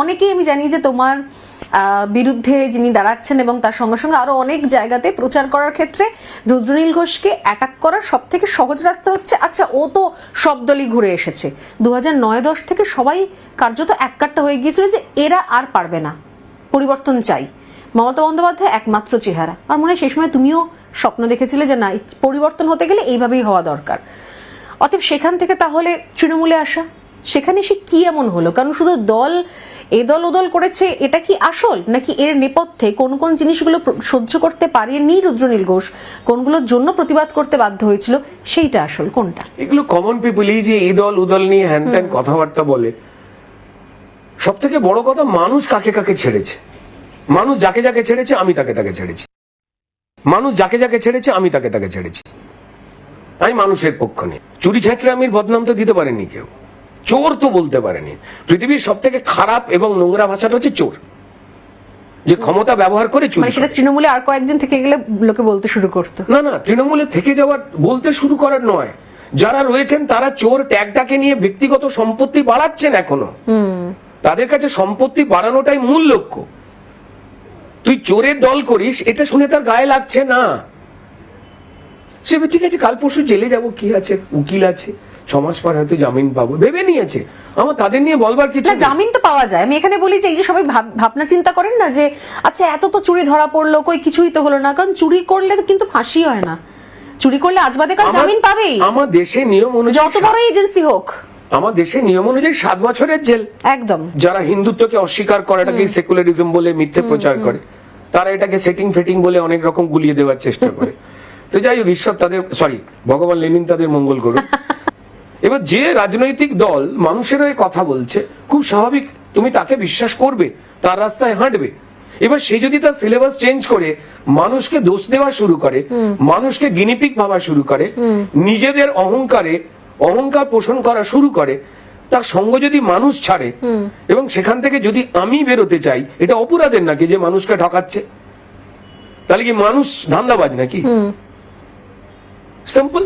অনেকেই আমি জানি যে তোমার বিরুদ্ধে যিনি দাঁড়াচ্ছেন এবং তার সঙ্গে সঙ্গে আরো অনেক জায়গাতে প্রচার করার ক্ষেত্রে রুদ্রনীল ঘোষকে অ্যাটাক করার সব থেকে সহজ রাস্তা হচ্ছে আচ্ছা ও তো সব দলই ঘুরে এসেছে 2009-10 থেকে সবাই কার্যত এককাট্টা হয়ে গিয়েছিল যে এরা আর পারবে না, পরিবর্তন চাই, মমতা বন্দ্যোপাধ্যায় একমাত্র চেহারা। আর মনে হয় সেই সময় তুমিও স্বপ্ন দেখেছিলে যে না, পরিবর্তন হতে গেলে এইভাবেই হওয়া দরকার। অতএব সেখান থেকে তাহলে তৃণমূলে আসা, সেখানে সে কি এমন হলো? কারণ শুধু দল এ দল ও দল করেছে এটা কি আসল, নাকি এর নেপথ্যে কোন কোন জিনিসগুলো সহ্য করতে পারেনি রুদ্রনীল ঘোষ, কোনগুলোর জন্য প্রতিবাদ করতে বাধ্য হয়েছিল, সেইটা আসল কোনটা? এগুলো কমন পিপলই যে এই দল ও দল নিয়ে হ্যান ত্যান কথাবার্তা বলে। সব থেকে বড় কথা, মানুষ কাকে কাকে ছেড়েছে, মানুষ যাকে যাকে ছেড়েছে আমি তাকে তাকে ছেড়েছি, মানুষ যাকে যাকে ছেড়েছে আমি তাকে তাকে ছেড়েছি। আমি মানুষের পক্ষ নেই। চুরি ছেঁচড়ামির বদনাম তো দিতে পারেনি কেউ, চোর তো বলতে পারেনি। পৃথিবীর সব থেকে খারাপ এবং নোংরা ভাষাটা হচ্ছে চোর, যে ক্ষমতা ব্যবহার করে চুরি। সেটা তৃণমূলে আর কয়েকদিন থেকে গেলে লোকে বলতে শুরু করতো। না না, তৃণমূলে থেকে যাওয়ার বলতে শুরু করার নয়, যারা রয়েছেন তারা চোর ট্যাগটাকে নিয়ে ব্যক্তিগত সম্পত্তি বাড়াচ্ছেন এখনো। তাদের কাছে সম্পত্তি বাড়ানোটাই মূল লক্ষ্য। তুই চোরের দল করিস এটা শুনে তার গায়ে লাগছে না। সে ঠিক আছে, কাল পরশু জেলে যাব, কি আছে, উকিল আছে, 6 মাস পর হয়তো জামিন পাবো, ভেবে নিয়েছে। আমার তাদের নিয়ে বলবার কিছু না, জামিন তো পাওয়া যায়। আমি এখানে বলি যে এই যে সবাই ভাবনা চিন্তা করেন না যে আচ্ছা এত তো চুরি ধরা পড়লো, কই কিছুই তো হলো না। কারণ চুরি করলে কিন্তু ফাঁসি হয় না, চুরি করলে আজ বাদে কাল জামিন পাবেই। আমার দেশে নিয়ম অনুযায়ী যত বড় এজেন্সি হোক, আমার দেশে নিয়ম অনুযায়ী 7 বছরের জেল। একদম। যারা হিন্দুত্বকে অস্বীকার করে, এটাকে সেকুলারিজম বলে মিথ্যে প্রচার করে, তারা এটাকে সেটিং ফেটিং বলে অনেক রকম গুলিয়ে দেওয়ার চেষ্টা করে। তো যাই হোক, ঈশ্বর তাদের, ভগবান লেনিন তাদের মঙ্গল করুন। এবার যে রাজনৈতিক দল মানুষের হয়ে কথা বলছে, খুব স্বাভাবিক তুমি তাকে বিশ্বাস করবে, তার রাস্তায় হাঁটবে। এবার সে যদি তার সিলেবাস চেঞ্জ করে মানুষকে দোষ দেওয়া শুরু করে, মানুষকে গিনিপিগ ভাবা শুরু করে, নিজেদের অহংকার পোষণ করা শুরু করে, তার সঙ্গ যদি মানুষ ছাড়ে এবং সেখান থেকে যদি আমি বেরোতে চাই, এটা অপরাধের নাকি যে মানুষকে ঠকাচ্ছে? তাহলে কি মানুষ ধান্দাবাজ নাকি? সিম্পল।